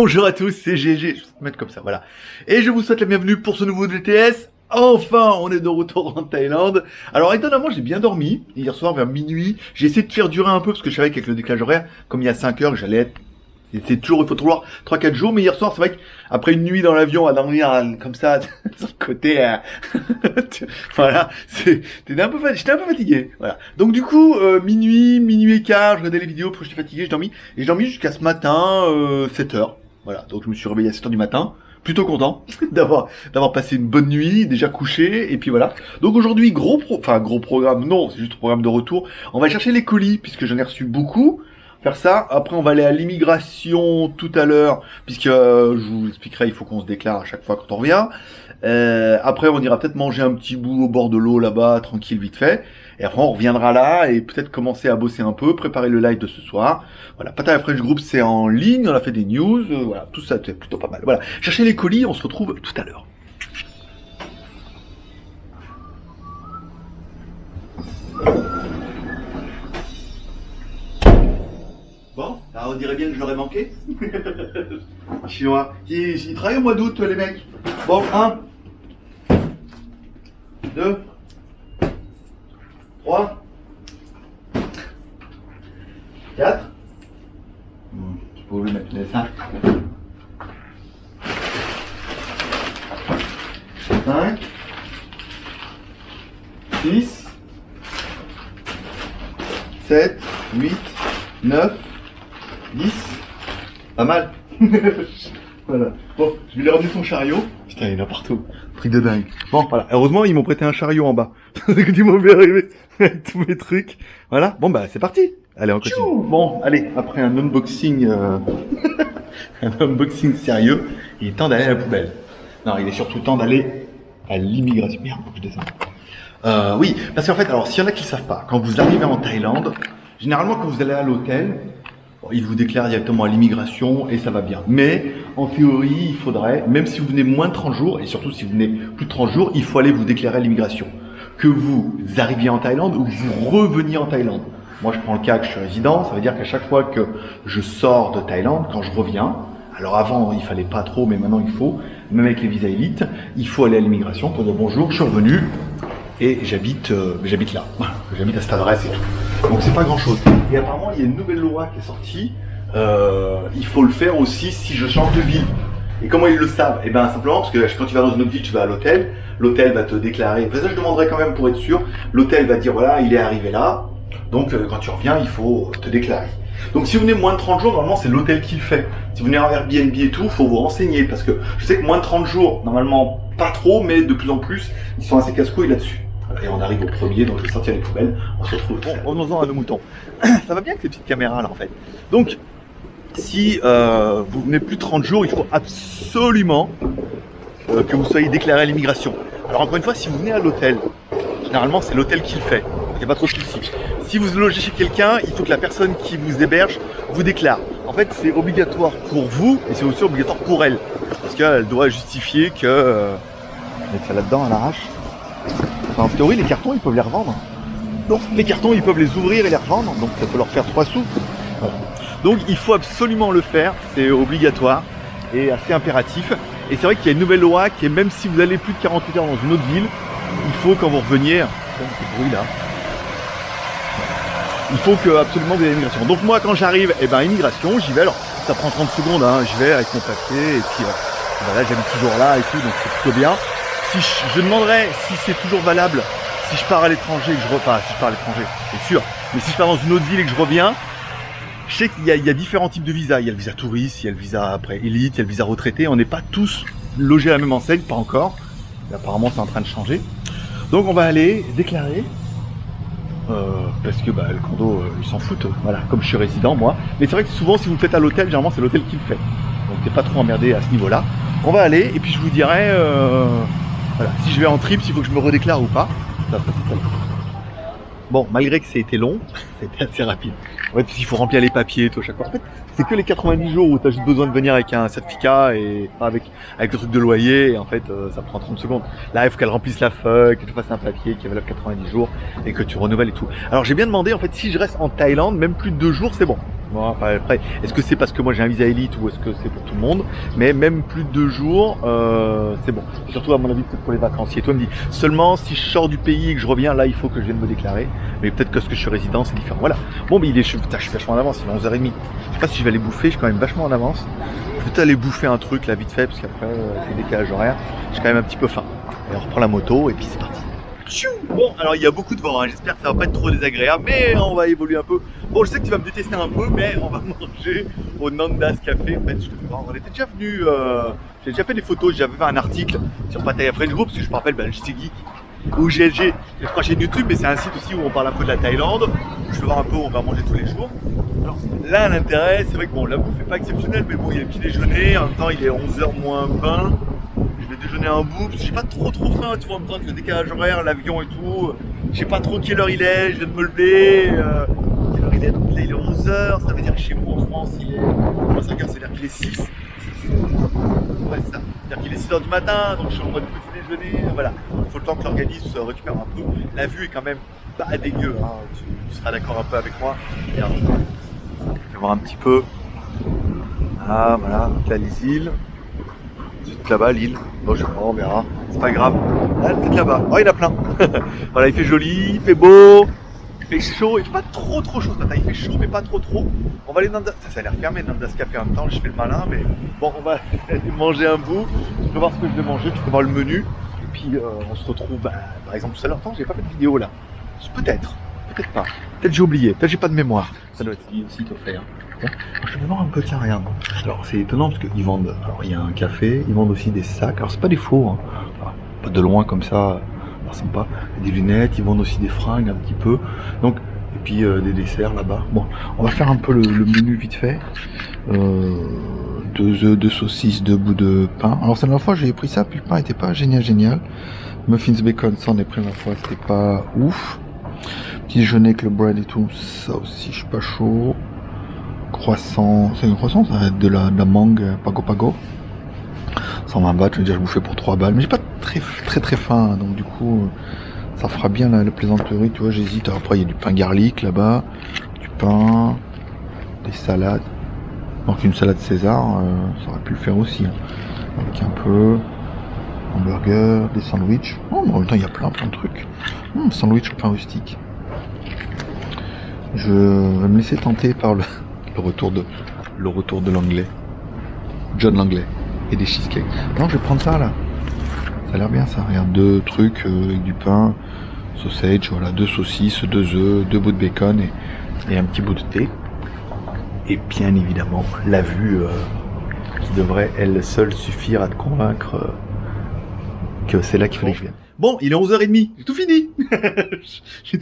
Bonjour à tous, c'est GG, je vais te mettre comme ça, voilà. Et je vous souhaite la bienvenue pour ce nouveau DTS. Enfin, on est de retour en Thaïlande. Alors étonnamment, j'ai bien dormi. Hier soir, vers minuit, j'ai essayé de faire durer un peu, parce que je savais qu'avec le décalage horaire, comme il y a 5 heures, j'allais être... C'est toujours, il faut toujours 3-4 jours, mais hier soir, c'est vrai qu'après une nuit dans l'avion, à dormir comme ça, sur le côté, voilà, j'étais un peu fatigué, voilà. Donc du coup, minuit et quart, je regardais les vidéos, parce que j'étais fatigué, j'ai dormi jusqu'à ce matin, 7 heures, voilà. Donc je me suis réveillé à 7 heures du matin, plutôt content d'avoir passé une bonne nuit, déjà couché, et puis voilà. Donc aujourd'hui, gros programme, non, c'est juste un programme de retour. On va chercher les colis, puisque j'en ai reçu beaucoup. Faire ça, après on va aller à l'immigration tout à l'heure, puisque je vous expliquerai, il faut qu'on se déclare à chaque fois quand on revient. Après on ira peut-être manger un petit bout au bord de l'eau là-bas, tranquille, vite fait. Et après on reviendra là et peut-être commencer à bosser un peu, préparer le live de ce soir. Voilà, Pattaya French Group c'est en ligne, on a fait des news, voilà, tout ça c'est plutôt pas mal. Voilà, cherchez les colis, on se retrouve tout à l'heure. Bon, alors on dirait bien que je l'aurais manqué. Chinois. Ils travaillent au mois d'août, les mecs. Bon, 1, 2, 3, 4. Je peux vous le mettre, mais ça. 5, 6, 7, 8, 9, 10, pas mal. Voilà. Bon, je vais lui ramener son chariot. Putain, il est là partout. Truc de dingue. Bon, voilà. Heureusement, ils m'ont prêté un chariot en bas. Ils m'ont bien arrivé avec tous mes trucs. Voilà. Bon, bah, c'est parti. Allez, on continue. Bon, allez, après un unboxing, un unboxing sérieux, il est temps d'aller à la poubelle. Non, il est surtout temps d'aller à l'immigration. Merde, faut que je descende. Oui, parce qu'en fait, alors, s'il y en a qui ne savent pas, quand vous arrivez en Thaïlande, généralement, quand vous allez à l'hôtel, ils vous déclarent directement à l'immigration et ça va bien. Mais en théorie, il faudrait, même si vous venez moins de 30 jours, et surtout si vous venez plus de 30 jours, il faut aller vous déclarer à l'immigration. Que vous arriviez en Thaïlande ou que vous reveniez en Thaïlande. Moi, je prends le cas que je suis résident, ça veut dire qu'à chaque fois que je sors de Thaïlande, quand je reviens, alors avant, il fallait pas trop, mais maintenant il faut, même avec les visas élites, il faut aller à l'immigration pour dire bonjour, je suis revenu. Et j'habite là, voilà, j'habite à cette adresse et tout. Donc c'est pas grand chose. Et apparemment il y a une nouvelle loi qui est sortie, il faut le faire aussi si je change de ville. Et comment ils le savent? Eh bien simplement parce que quand tu vas dans une autre ville, tu vas à l'hôtel, l'hôtel va te déclarer, ça je demanderai quand même pour être sûr, l'hôtel va dire voilà il est arrivé là, donc quand tu reviens il faut te déclarer. Donc si vous venez moins de 30 jours, normalement c'est l'hôtel qui le fait. Si vous venez en Airbnb et tout, il faut vous renseigner parce que je sais que moins de 30 jours, normalement pas trop, mais de plus en plus, ils sont assez casse-couilles là-dessus. Et on arrive au premier, donc je vais sortir les poubelles, on se retrouve. Bon, revenons-en à nos moutons. Ça va bien avec ces petites caméras là en fait. Donc, si vous venez plus de 30 jours, il faut absolument que vous soyez déclaré à l'immigration. Alors encore une fois, si vous venez à l'hôtel, généralement c'est l'hôtel qui le fait, il n'y a pas trop de soucis. Si vous logez chez quelqu'un, il faut que la personne qui vous héberge vous déclare. En fait, c'est obligatoire pour vous et c'est aussi obligatoire pour elle. Parce qu'elle doit justifier que... mettre ça là-dedans à l'arrache. Enfin, en théorie, les cartons, ils peuvent les revendre. Donc, les cartons, ils peuvent les ouvrir et les revendre. Donc, ça peut leur faire 3 sous. Voilà. Donc, il faut absolument le faire. C'est obligatoire et assez impératif. Et c'est vrai qu'il y a une nouvelle loi qui est même si vous allez plus de 48 heures dans une autre ville, il faut quand vous reveniez... bruit là. Il faut que absolument vous ayez l'immigration. Donc, moi, quand j'arrive, eh ben, immigration, j'y vais. Alors, ça prend 30 secondes. Hein. Je vais avec mon papier. Et puis, là, j'habite toujours là et tout. Donc, c'est plutôt bien. Si je demanderais si c'est toujours valable si je pars à l'étranger et que je repars, si je pars à l'étranger, c'est sûr. Mais si je pars dans une autre ville et que je reviens, je sais qu'il y a différents types de visas. Il y a le visa touriste, il y a le visa après élite, il y a le visa retraité. On n'est pas tous logés à la même enseigne, pas encore. Mais apparemment, c'est en train de changer. Donc, on va aller déclarer. Parce que le condo, ils s'en foutent. Voilà, comme je suis résident, moi. Mais c'est vrai que souvent, si vous le faites à l'hôtel, généralement, c'est l'hôtel qui le fait. Donc, t'es pas trop emmerdé à ce niveau-là. On va aller et puis je vous dirai... voilà. Si je vais en trip, s'il faut que je me redéclare ou pas. Bon, malgré que ça a été long, c'était assez rapide. En fait, il faut remplir les papiers et tout à chaque fois. En fait, c'est que les 90 jours où tu as juste besoin de venir avec un certificat et pas avec le truc de loyer. Et en fait, ça prend 30 secondes. Là, il faut qu'elle remplisse la feuille, que tu fasses un papier qui est valable 90 jours et que tu renouvelles et tout. Alors, j'ai bien demandé, en fait, si je reste en Thaïlande, même plus de 2 jours, c'est bon. Bon, après, est-ce que c'est parce que moi j'ai un visa élite ou est-ce que c'est pour tout le monde? Mais même plus de 2 jours, c'est bon. Surtout à mon avis peut-être pour les vacanciers. Toi me dis seulement si je sors du pays et que je reviens, là il faut que je vienne me déclarer. Mais peut-être que ce que je suis résident c'est différent. Voilà. Bon mais putain, je suis vachement en avance, il est 11h30. Je sais pas si je vais aller bouffer, je suis quand même vachement en avance. Je vais peut-être aller bouffer un truc là vite fait parce qu'après avec les décalages horaires, j'ai quand même un petit peu faim. Et on reprend la moto et puis c'est parti. Bon, alors il y a beaucoup de vent, hein. J'espère que ça va pas être trop désagréable, mais on va évoluer un peu. Bon, je sais que tu vas me détester un peu, mais on va manger au Nandas Café. En fait, on était déjà venu, j'ai déjà fait des photos, j'avais fait un article sur Pattaya French Group, parce que je me rappelle, JT Geek ou GLG, je crois chaîne YouTube, mais c'est un site aussi où on parle un peu de la Thaïlande. Je vais voir un peu où on va manger tous les jours. Alors là, l'intérêt, c'est vrai que bon, la bouffe n'est pas exceptionnelle, mais bon, il y a le petit déjeuner, en même temps, il est 11h moins 20. Je vais déjeuner un bout, parce que j'ai pas trop faim, tu vois, en même temps avec le décalage horaire, l'avion et tout. Je sais pas trop quelle heure il est, je viens de me lever. Quelle heure il est? Donc là, il est 11h, ça veut dire que chez moi en France, il est 5h, ça veut dire qu'il est 6. Ouais, c'est ça. C'est-à-dire qu'il est 6h du matin, donc je suis en mode petit déjeuner. Voilà, il faut le temps que l'organisme se récupère un peu. La vue est quand même pas dégueu, hein. Tu seras d'accord un peu avec moi. Regarde, je vais voir un petit peu. Ah, voilà, là, les îles. Là-bas, l'île. Bon, je sais pas, on verra. C'est pas grave. Là, peut-être là-bas. Oh, il y en a plein. Voilà, il fait joli, il fait beau, il fait chaud. Il fait pas trop chaud ce matin. Il fait chaud, mais pas trop. On va aller dans ça a l'air fermé, dans Nandas Café en même temps. Je fais le malin, mais bon, on va aller manger un bout. Tu peux voir ce que je vais manger, tu peux voir le menu. Et puis, on se retrouve, par exemple, tout à l'heure. Attends, j'ai pas fait de vidéo là. Peut-être pas. Peut-être j'ai oublié. Peut-être j'ai pas de mémoire. Ça doit être aussi offert. Je vais voir un peu, tiens, regarde. Alors c'est étonnant parce qu'ils vendent, alors il y a un café, ils vendent aussi des sacs, alors c'est pas des faux, hein. Alors, pas de loin comme ça, sympa, des lunettes, ils vendent aussi des fringues un petit peu, donc, et puis des desserts là-bas. Bon, on va faire un peu le menu vite fait. 2 œufs, 2 saucisses, 2 bouts de pain. Alors c'est la dernière fois j'ai pris ça, puis le pain était pas génial. Muffins bacon, ça on est pris la fois, c'était pas ouf. Petit déjeuner avec le bread et tout, ça aussi je suis pas chaud. Croissant, c'est un croissant, ça va être de la mangue pago. 120 bahts, je veux dire, je bouffais pour 3 balles, mais j'ai pas très faim, donc du coup, ça fera bien la plaisanterie, tu vois, j'hésite. Après, il y a du pain garlic là-bas, du pain, des salades, donc une salade César, ça aurait pu le faire aussi, hein. Avec un peu, hamburger, des sandwichs, oh, mais en même temps, il y a plein de trucs, sandwich au pain rustique. Je vais me laisser tenter par le retour de l'anglais, John l'anglais, et des cheesecakes. Non, je vais prendre ça là. Ça a l'air bien ça. Regarde, 2 trucs avec du pain, sausage, voilà, 2 saucisses, 2 œufs, 2 bouts de bacon et un petit bout de thé. Et bien évidemment, la vue qui devrait elle seule suffire à te convaincre que c'est là qu'il fallait que je vienne. Bon, il est 11h30, j'ai tout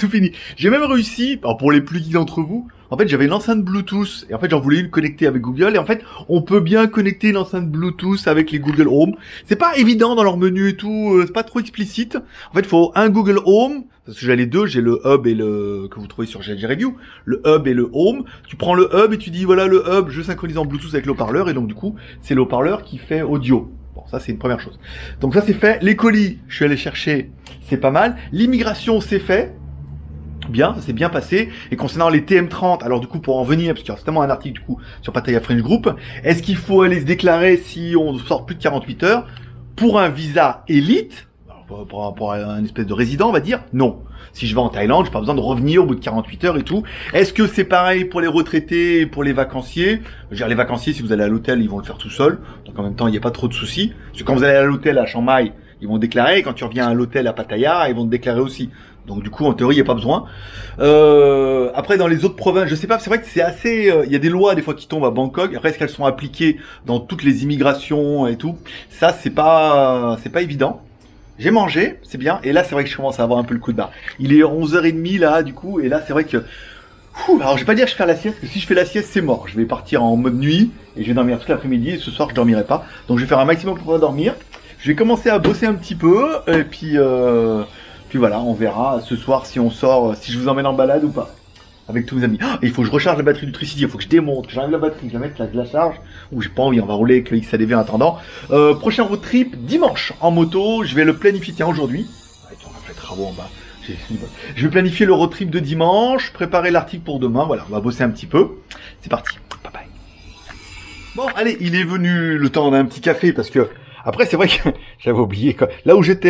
fini. J'ai même réussi, alors pour les plus geeks d'entre vous, en fait j'avais une enceinte Bluetooth, et en fait j'en voulais une connectée avec Google, et en fait on peut bien connecter une enceinte Bluetooth avec les Google Home. C'est pas évident dans leur menu et tout, c'est pas trop explicite. En fait il faut un Google Home, parce que j'ai les deux, j'ai le hub et que vous trouvez sur GLG Review, le hub et le home. Tu prends le hub et tu dis voilà le hub, je synchronise en Bluetooth avec le haut-parleur, et donc du coup c'est le haut-parleur qui fait audio. Bon, ça c'est une première chose. Donc ça c'est fait. Les colis, je suis allé chercher, c'est pas mal. L'immigration, c'est fait. Bien, ça s'est bien passé. Et concernant les TM30, alors du coup pour en venir, parce qu'il y a certainement un article du coup sur Pattaya French Group, est-ce qu'il faut aller se déclarer si on sort plus de 48 heures pour un visa élite, pour un espèce de résident on va dire? Non. Si je vais en Thaïlande, j'ai pas besoin de revenir au bout de 48 heures et tout. Est-ce que c'est pareil pour les retraités et pour les vacanciers? Je veux dire, les vacanciers, si vous allez à l'hôtel, ils vont le faire tout seuls. Donc en même temps, il n'y a pas trop de soucis. Parce que quand vous allez à l'hôtel à Chiang Mai, ils vont déclarer. Et quand tu reviens à l'hôtel à Pattaya, ils vont te déclarer aussi. Donc du coup, en théorie, il n'y a pas besoin. Après, dans les autres provinces, je sais pas, c'est vrai que c'est assez... Il y a des lois des fois qui tombent à Bangkok. Après, est-ce qu'elles sont appliquées dans toutes les immigrations et tout? Ça, c'est pas évident. J'ai mangé, c'est bien, et là c'est vrai que je commence à avoir un peu le coup de barre. Il est 11h30 là, du coup, et là c'est vrai que... alors je vais pas dire que je vais faire la sieste, parce que si je fais la sieste c'est mort. Je vais partir en mode nuit, et je vais dormir toute l'après-midi, et ce soir je dormirai pas. Donc je vais faire un maximum pour pouvoir dormir. Je vais commencer à bosser un petit peu, et puis voilà, on verra ce soir si on sort, si je vous emmène en balade ou pas. Avec tous mes amis. Et il faut que je recharge la batterie du Tricity, il faut que je démonte, que j'enlève la batterie, que je la mette là, de la charge. Ou j'ai pas envie, on va rouler avec le XADV en attendant. Prochain road trip, dimanche, en moto, je vais le planifier, tiens, aujourd'hui. On a fait les travaux en bas. Je vais planifier le road trip de dimanche, préparer l'article pour demain. Voilà, on va bosser un petit peu. C'est parti. Bye bye. Bon, allez, il est venu le temps d'un petit café parce que après c'est vrai que j'avais oublié quoi. Là où j'habitais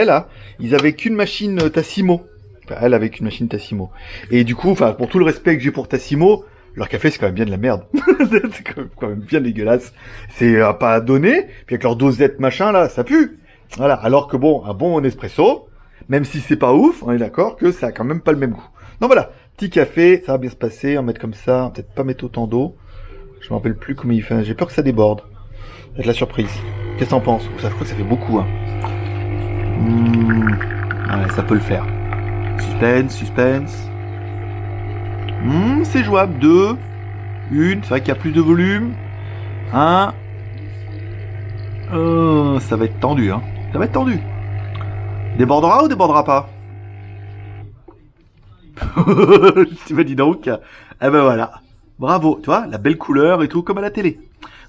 là, ils avaient qu'une machine Tassimo. Enfin, elle avait qu'une machine Tassimo. Et du coup, enfin pour tout le respect que j'ai pour Tassimo, leur café c'est quand même bien de la merde. C'est quand même bien dégueulasse. C'est pas à donner. Puis avec leur dosette machin là, ça pue. Voilà. Alors que bon, un bon espresso, même si c'est pas ouf, on est d'accord que ça a quand même pas le même goût. Donc voilà, petit café, ça va bien se passer. On va mettre comme ça, peut-être pas mettre autant d'eau. Je me rappelle plus comment il fait. J'ai peur que ça déborde. Ça va être la surprise. Qu'est-ce que t'en penses? Ça, je crois que ça fait beaucoup. Hein. Ouais, ça peut le faire. Suspense. C'est jouable. 2. 1. C'est vrai qu'il y a plus de volume. 1. Ça va être tendu. Hein. Ça va être tendu. Débordera ou débordera pas? Tu m'as dit donc. Eh ben voilà. Bravo. Tu vois, la belle couleur et tout, comme à la télé.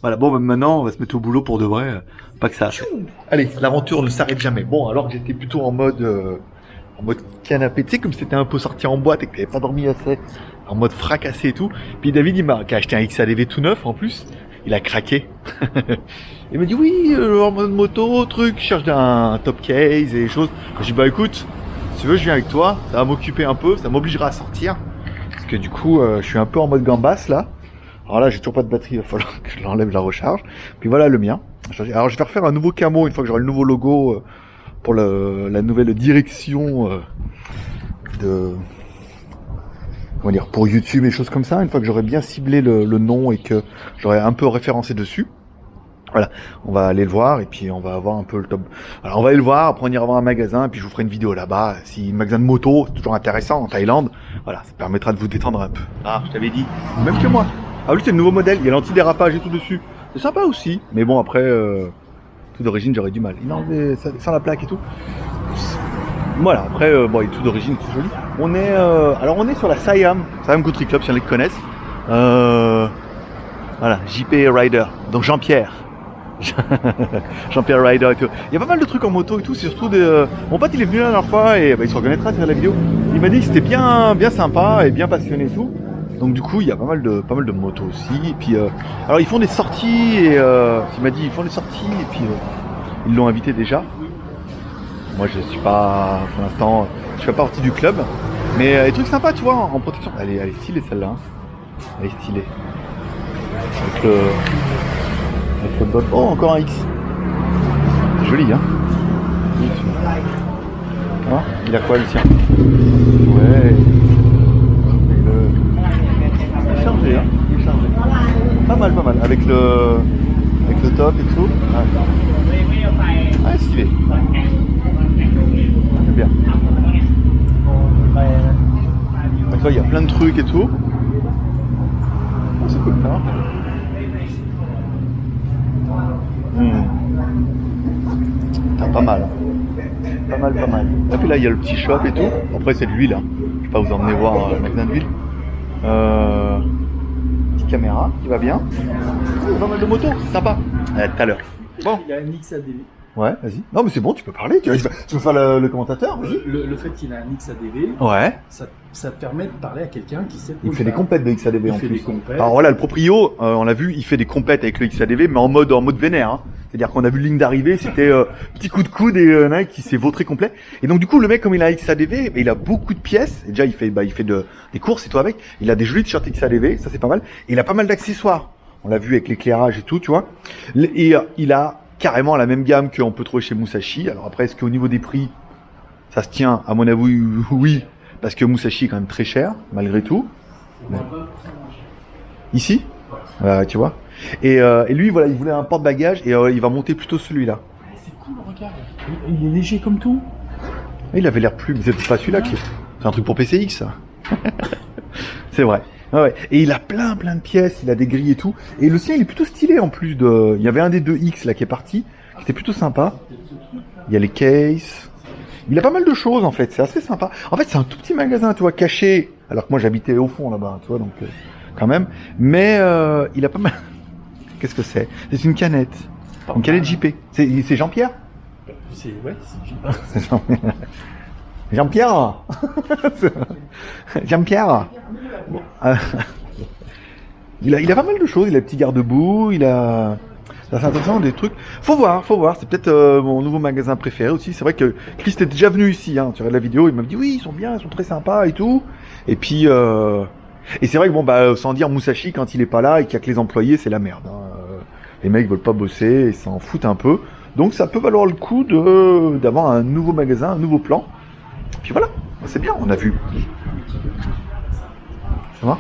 Voilà, bon, ben maintenant, on va se mettre au boulot pour de vrai. Pas que ça. Allez, l'aventure ne s'arrête jamais. Bon, alors que j'étais plutôt en mode canapé, tu sais, comme c'était un peu sorti en boîte et que t'avais pas dormi assez, en mode fracassé et tout. Puis David, il m'a acheté un XADV tout neuf en plus. Il a craqué. Il m'a dit oui, en mode moto, truc, je cherche un top case et des choses. J'ai dit bah écoute, si tu veux, je viens avec toi. Ça va m'occuper un peu, ça m'obligera à sortir. Parce que du coup, je suis un peu en mode gambasse là. Alors là, j'ai toujours pas de batterie, il va falloir que je l'enlève, je la recharge. Puis voilà le mien. Alors je vais refaire un nouveau camo une fois que j'aurai le nouveau logo pour la nouvelle direction comment dire, pour YouTube et choses comme ça. Une fois que j'aurai bien ciblé le nom et que j'aurai un peu référencé dessus. Voilà, on va aller le voir et puis on va avoir un peu le top. Alors on va aller le voir, après on ira voir un magasin et puis je vous ferai une vidéo là-bas. Si un magasin de moto, c'est toujours intéressant en Thaïlande. Voilà, ça permettra de vous détendre un peu. Ah, je t'avais dit, même que moi. Ah oui, c'est le nouveau modèle, il y a l'antidérapage et tout dessus. C'est sympa aussi, mais bon après, tout d'origine j'aurais du mal. Il a enlevé sans la plaque et tout. Voilà, après, bon, il est tout d'origine, tout joli. On est, alors on est sur la Siam Country Club, si on les connaissent. Voilà, JP Rider, donc Jean-Pierre. Jean-Pierre Rider et tout. Il y a pas mal de trucs en moto et tout, c'est surtout des... Mon pote il est venu la dernière fois et bah, il se reconnaîtra sur la vidéo. Il m'a dit que c'était bien sympa et bien passionné et tout. Donc du coup il y a pas mal de motos aussi. Et puis alors ils font des sorties et il m'a dit ils font des sorties et puis ils l'ont invité déjà. Moi je suis pas pour l'instant, je fais pas partie du club, mais des trucs sympas tu vois en protection. Elle est stylée celle-là. Hein. Elle est stylée. Avec le bot. Oh encore un X. C'est joli hein. Ah, il a quoi le sien? Ouais. Il est chargé hein. Il est chargé. Pas mal. Avec le top et tout. Ah stylé. C'est bien. Donc là il y a plein de trucs et tout. Oh, c'est cool ça. Pas mal. Et puis là il y a le petit shop et tout. Après c'est de l'huile. Hein. Je vais pas vous emmener voir le magasin d'huile. Petite caméra qui va bien. Il y a pas mal de motos, c'est sympa. Tout à l'heure. Bon. Il y a un XADV. Ouais, vas-y. Non mais c'est bon, tu peux parler. Tu veux faire le commentateur, vas-y. Le fait qu'il a un XADV, ouais. ça te permet de parler à quelqu'un qui sait. Il fait des compètes de XADV en plus. Des compètes. Alors voilà, le proprio, on l'a vu, il fait des compètes avec le XADV, mais en mode vénère. Hein. C'est-à-dire qu'on a vu ligne d'arrivée, c'était petit coup de coude et qui s'est vautré complet. Et donc du coup, le mec, comme il a un XADV, il a beaucoup de pièces. Et déjà, il fait des courses et tout avec. Il a des jolis t-shirts XADV, ça c'est pas mal. Et il a pas mal d'accessoires. On l'a vu avec l'éclairage et tout, tu vois. Et il a carrément la même gamme qu'on peut trouver chez Musashi. Alors après, est-ce qu'au niveau des prix, ça se tient? À mon avis, oui. Parce que Musashi est quand même très cher, malgré tout. Mais... Ici, tu vois. Et lui, voilà, il voulait un porte-bagages et il va monter plutôt celui-là. C'est cool, regarde. Il est léger comme tout. Il avait l'air plus, mais c'est pas celui-là qui. C'est un truc pour PCX, ça. C'est vrai. Ouais. Et il a plein de pièces, il a des grilles et tout. Et le sien, il est plutôt stylé en plus de. Il y avait un des 2X là qui est parti, qui était plutôt sympa. Il y a les cases. Il a pas mal de choses en fait, c'est assez sympa. En fait, c'est un tout petit magasin, tu vois, caché. Alors que moi, j'habitais au fond là-bas, tu vois, donc quand même. Mais il a pas mal. Qu'est-ce que c'est? C'est une canette. Une canette JP. C'est Jean-Pierre? Ouais, c'est Jean-Pierre. Jean-Pierre. Jean-Pierre. Bon, il a pas mal de choses, il a des petits garde-boue, il a... C'est intéressant, des trucs. Faut voir. C'est peut-être mon nouveau magasin préféré aussi. C'est vrai que Chris était déjà venu ici, hein. Tu regardes la vidéo, il m'a dit oui, ils sont bien, ils sont très sympas et tout. Et puis, et c'est vrai que bon, bah, sans dire Musashi, quand il est pas là et qu'il y a que les employés, c'est la merde, hein. Les mecs veulent pas bosser et s'en foutent un peu. Donc ça peut valoir le coup d'avoir un nouveau magasin, un nouveau plan. Puis voilà, c'est bien, on a vu. Ça va?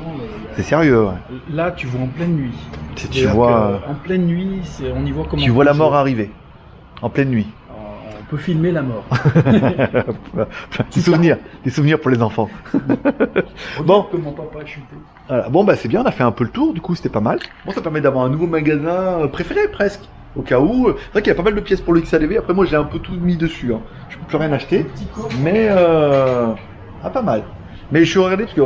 C'est sérieux, ouais. Là, tu vois en pleine nuit. Si tu vois... En pleine nuit, on y voit comment... Tu vois la mort arriver. En pleine nuit. On peut filmer la mort. des souvenirs pour les enfants. Bon, comment papa a chuté. Voilà. Bon, bah c'est bien, on a fait un peu le tour, du coup c'était pas mal. Bon, ça permet d'avoir un nouveau magasin préféré presque. Au cas où, c'est vrai qu'il y a pas mal de pièces pour le XADV. Après, moi j'ai un peu tout mis dessus, hein. Je peux plus rien acheter. Mais, pas mal. Mais je suis regardé parce que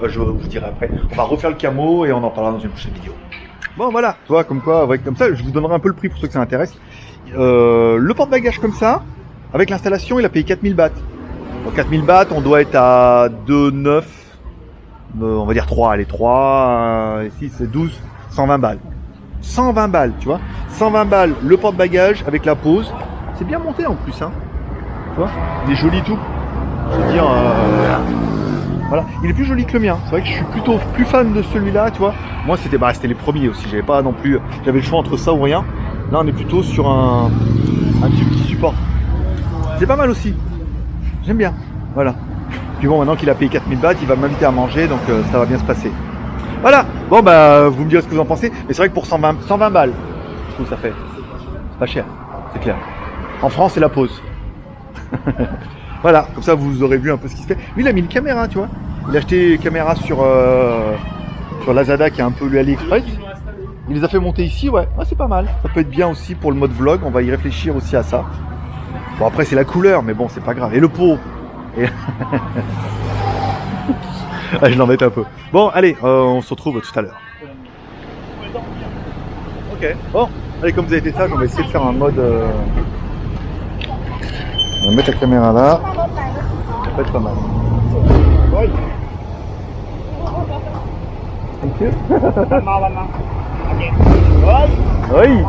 je vous dirai après. On va refaire le camo et on en parlera dans une prochaine vidéo. Bon voilà, tu vois, comme quoi, avec comme ça, je vous donnerai un peu le prix pour ceux que ça intéresse. Le porte-bagages comme ça, avec l'installation, il a payé 4000 bahts. Donc 4000 bahts, on doit être à 2,9, on va dire 3, allez 3, 6, 12, 120 balles. 120 balles, tu vois. 120 balles, le porte-bagages avec la pose. C'est bien monté en plus, hein. Tu vois, il est joli tout. Je veux dire, voilà, il est plus joli que le mien. C'est vrai que je suis plutôt plus fan de celui-là, tu vois. Moi, c'était les premiers aussi. J'avais pas non plus, j'avais le choix entre ça ou rien. Là, on est plutôt sur un tube qui supporte. C'est pas mal aussi. J'aime bien. Voilà. Puis bon, maintenant qu'il a payé 4000 bahts, il va m'inviter à manger, donc ça va bien se passer. Voilà. Bon, bah, vous me direz ce que vous en pensez. Mais c'est vrai que pour 120 balles, je trouve que ça fait. C'est pas cher, c'est clair. En France, c'est la pause. Voilà, comme ça vous aurez vu un peu ce qui se fait. Lui il a mis une caméra, tu vois. Il a acheté une caméra sur Lazada qui est un peu le AliExpress. Il les a fait monter ici, ouais. Ah, c'est pas mal. Ça peut être bien aussi pour le mode vlog, on va y réfléchir aussi à ça. Bon après c'est la couleur, mais bon c'est pas grave. Et le pot. Et... ah, je l'embête un peu. Bon allez, on se retrouve tout à l'heure. Ok, bon, allez comme vous avez été sage, on va essayer de faire un mode... On va mettre la caméra là. Ça peut être pas mal. Oui. Thank you. Oui.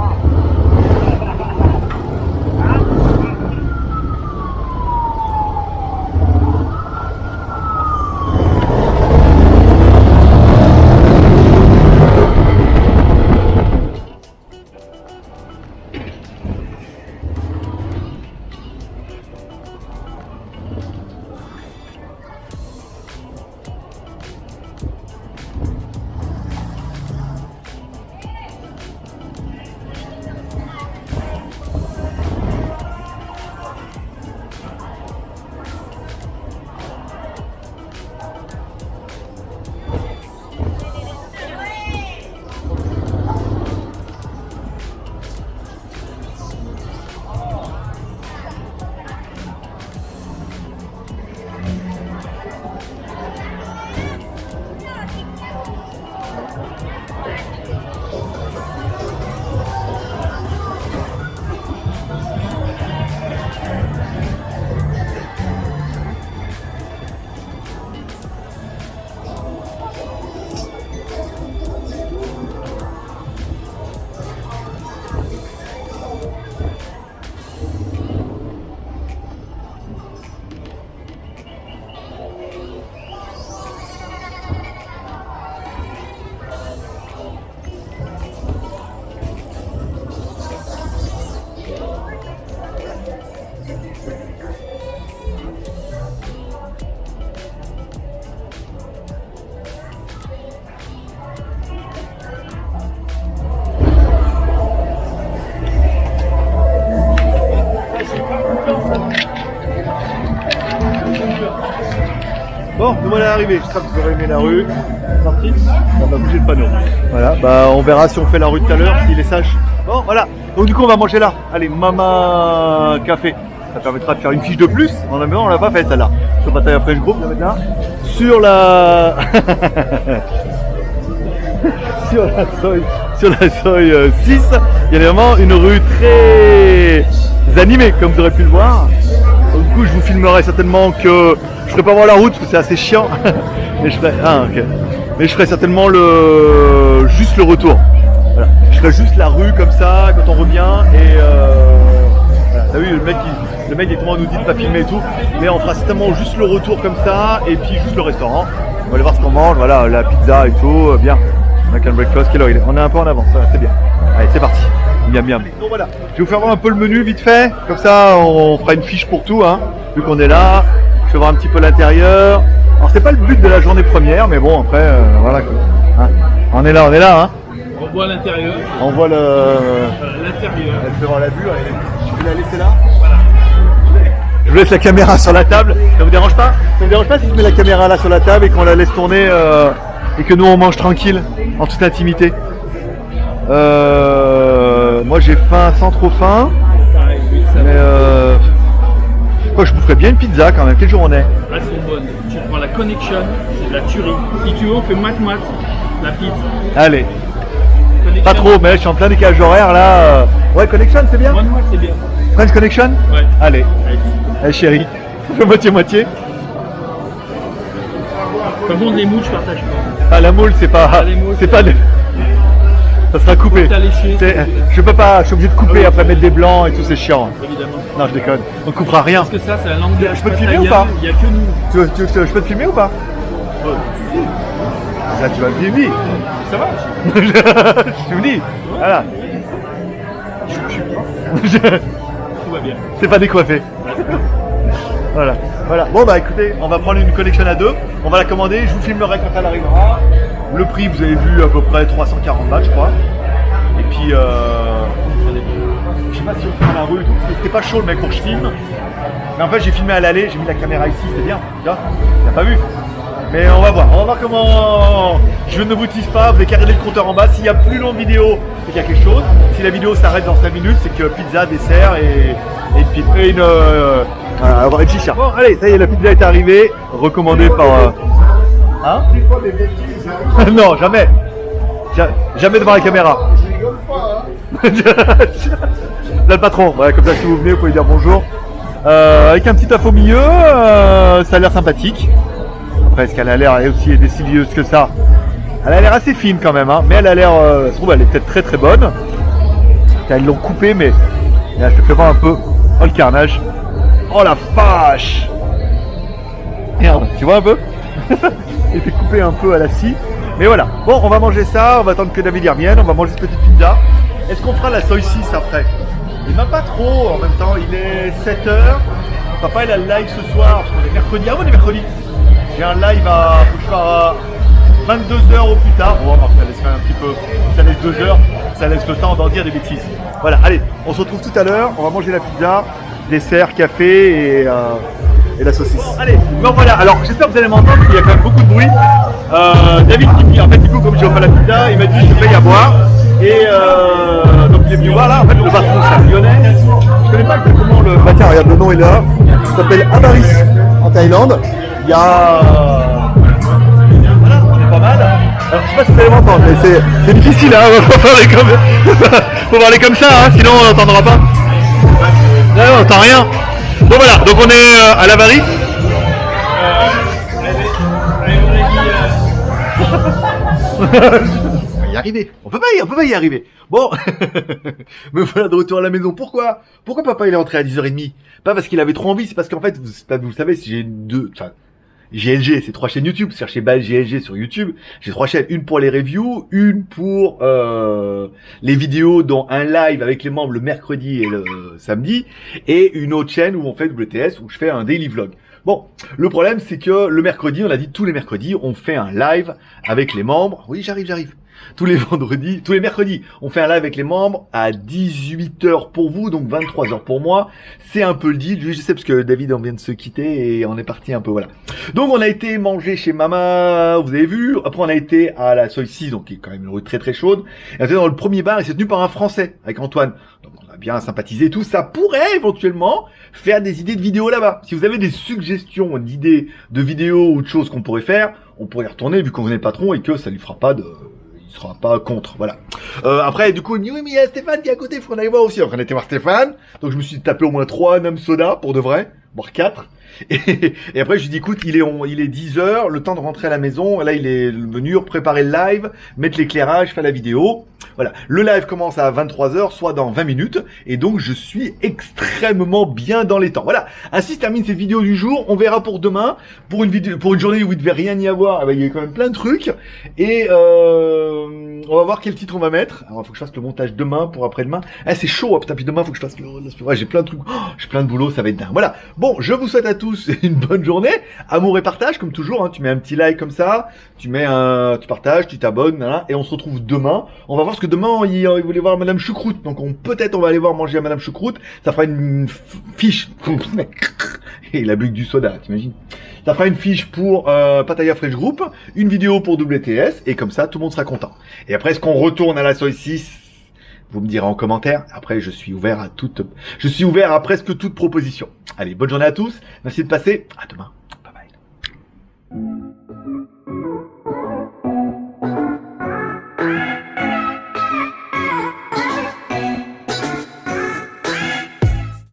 Bon, nous voilà arrivés. J'espère que vous aurez aimé la rue. Parti. On va bouger le panneau. Voilà, bah on verra si on fait la rue tout à l'heure, s'il est sage. Bon, voilà. Donc du coup, on va manger là. Allez, Mama Café. Ça permettra de faire une fiche de plus. En même temps, on l'a pas fait celle-là. Sur Pattaya Fresh Group, on va mettre là. Sur la... sur la Soi 6, il y a vraiment une rue très animée, comme vous aurez pu le voir. Donc, coup, je vous filmerai certainement que je ferai pas voir la route parce que c'est assez chiant. Mais je ferai, mais je ferai certainement juste le retour. Voilà. Je ferai juste la rue comme ça quand on revient et voilà. T'as vu, le mec est comment nous dit de pas filmer et tout, mais on fera certainement juste le retour comme ça et puis juste le restaurant. On va aller voir ce qu'on mange, voilà, la pizza et tout, bien. Mac and breakfast, quelle heure il est? On est un peu en avance, voilà, c'est bien. Allez, c'est parti. Bien. Donc voilà, je vais vous faire voir un peu le menu vite fait, comme ça on fera une fiche pour tout, hein, vu qu'on est là. Je vais voir un petit peu l'intérieur. Alors c'est pas le but de la journée première, mais bon après, voilà quoi. Hein. On est là, hein. On voit l'intérieur. On voit L'intérieur. Elle peut voir la vue, je vais la laisser là. Voilà. Je vous laisse la caméra sur la table. Ça vous dérange pas? Ça vous dérange pas si je mets la caméra là sur la table et qu'on la laisse tourner et que nous on mange tranquille, en toute intimité? Moi j'ai faim sans trop faim. Pareil, oui, ça Mais quoi, je boufferais bien une pizza quand même. Quel jour on est? Elles sont bonnes. Tu prends la Connection, c'est de la tuerie. Si tu veux, on fait mat, la pizza. Allez, Connection. pas trop, mais je suis en plein décalage horaire là. Ouais, Connection c'est bien? Mat, c'est bien. French Connection? Ouais. Allez, Allez. allez chérie, on fait moitié-moitié. Par contre, les moules, je partage pas. Ah la moule c'est pas... Ah, les moules, c'est pas... Ça sera coupé. T'as léché, Je peux pas, je suis obligé de couper après mettre des blancs et tout, c'est chiant. évidemment. Non, je déconne. On coupera rien. Parce que ça, c'est un langage. Je peux te filmer ou pas? Il n'y a que nous. Je peux te filmer ou pas? Là, tu vas me filmer. Ça va? Je te le dis. Voilà. Tout va bien. C'est pas décoiffé. Voilà. Bon bah écoutez, on va prendre une collection à deux. On va la commander. Je vous filmerai quand elle arrivera. Le prix, vous avez vu à peu près 340 bahts, je crois. Et puis, je sais pas si on fait dans la rue et tout. C'était pas chaud le mec pour que je filme. Mais en fait, j'ai filmé à l'aller. J'ai mis la caméra ici, c'était bien. Tu vois, t'as pas vu. Mais on va voir comment. Je ne vous tease pas, vous avez qu'à regarder le compteur en bas. S'il y a plus long de vidéo, c'est qu'il y a quelque chose. Si la vidéo s'arrête dans 5 minutes, c'est que pizza, dessert et une chicha. Bon, allez, ça y est, la pizza est arrivée. Recommandée par. Hein? Non, jamais. Jamais devant la caméra. Je rigole pas, hein. Là, le patron. Ouais, comme ça, si vous venez, vous pouvez dire bonjour. Avec un petit œuf au milieu, ça a l'air sympathique. Après, est-ce qu'elle a l'air aussi délicieuse que ça? Elle a l'air assez fine quand même, hein, mais elle a l'air, je trouve, elle est peut-être très très bonne. Ils l'ont coupée, mais là, je te fais voir un peu. Oh le carnage. Oh la vache. Merde, tu vois un peu? Il était coupé un peu à la scie. Mais voilà. Bon, on va manger ça. On va attendre que David y revienne. On va manger cette petite pizza. Est-ce qu'on fera la soy sauce après? Il m'a pas trop en même temps. Il est 7h. Papa, il a le live ce soir. Parce qu'on est mercredi. Ah, on est mercredi. J'ai un live à 22h au plus tard. Bon, ça laisse faire un petit peu. Ça laisse 2 heures. Ça laisse le temps d'en dire des bêtises. Voilà. Allez, on se retrouve tout à l'heure. On va manger la pizza, dessert, café et la saucisse. Bon, allez, bon voilà, alors j'espère que vous allez m'entendre, il y a quand même beaucoup de bruit. David qui dit, en fait du coup comme j'ai offert la pizza, il m'a dit je paye à boire. Et donc il est venu voir là, en fait le patron c'est un lyonnais. Je connais pas exactement le... Bah tiens, regarde le nom il est là. Il s'appelle Amaris en Thaïlande. Il y a... Voilà, on est pas mal. Alors je sais pas si vous allez m'entendre, mais c'est difficile hein, faut parler comme ça, hein, sinon on n'entendra pas. Là on n'entend rien. Bon voilà, donc on est à l'Avaris. On va y arriver. On peut pas y arriver. Bon, me voilà de retour à la maison. Pourquoi papa il est entré à 10h30? Pas parce qu'il avait trop envie, c'est parce qu'en fait, vous savez, si j'ai GLG, c'est 3 chaînes YouTube. Cherchez Bal GLG sur YouTube. J'ai 3 chaînes, une pour les reviews, une pour les vidéos dont un live avec les membres le mercredi et le samedi, et une autre chaîne où on fait WTS, où je fais un daily vlog. Bon, le problème c'est que le mercredi, on a dit tous les mercredis, on fait un live avec les membres. Oui, j'arrive. Tous les mercredis, on fait un live avec les membres à 18h pour vous, donc 23h pour moi. C'est un peu le deal, je sais parce que David on vient de se quitter et on est parti un peu, voilà. Donc on a été manger chez Mama, vous avez vu. Après on a été à la Soy 6, donc qui est quand même une rue très très chaude. Et on était dans le premier bar et c'est tenu par un Français, avec Antoine. Donc on a bien sympathisé et tout. Ça pourrait éventuellement faire des idées de vidéos là-bas. Si vous avez des suggestions d'idées de vidéos ou de choses qu'on pourrait faire, on pourrait y retourner vu qu'on connaît le patron et que ça lui fera pas de... il sera pas contre, voilà. Après, du coup, il me dit, oui, mais il y a Stéphane qui est à côté, il faut qu'on aille voir aussi. Donc, on était voir Stéphane. Donc, je me suis tapé au moins 3 Nam Soda, pour de vrai. voire 4. Et après, je lui dis, écoute, il est 10h, le temps de rentrer à la maison. Là, il est venu préparer le live, mettre l'éclairage, faire la vidéo. Voilà. Le live commence à 23h, soit dans 20 minutes. Et donc, je suis extrêmement bien dans les temps. Voilà. Ainsi se termine cette vidéo du jour. On verra pour demain. Pour une journée où il devait rien y avoir, eh ben, il y a quand même plein de trucs. Et, on va voir quel titre on va mettre. Alors, il faut que je fasse le montage demain pour après-demain. Ah, c'est chaud. Oh, putain, puis demain, il faut que je fasse ouais, j'ai plein de trucs. Oh, j'ai plein de boulot. Ça va être dingue. Voilà. Bon, je vous souhaite à tous une bonne journée. Amour et partage, comme toujours. Hein. Tu mets un petit like comme ça. Tu partages, tu t'abonnes, et on se retrouve demain. On va voir ce que demain, il voulait voir Madame Choucroute. Donc, peut-être on va aller voir manger à Madame Choucroute. Ça fera une fiche. Et la bulle du soda, t'imagines? Ça fera une fiche pour Pattaya Fresh Group, une vidéo pour WTS, et comme ça, tout le monde sera content. Et après, est-ce qu'on retourne à la soy 6? Vous me direz en commentaire. Après, je suis ouvert à presque toute proposition. Allez, bonne journée à tous. Merci de passer. À demain.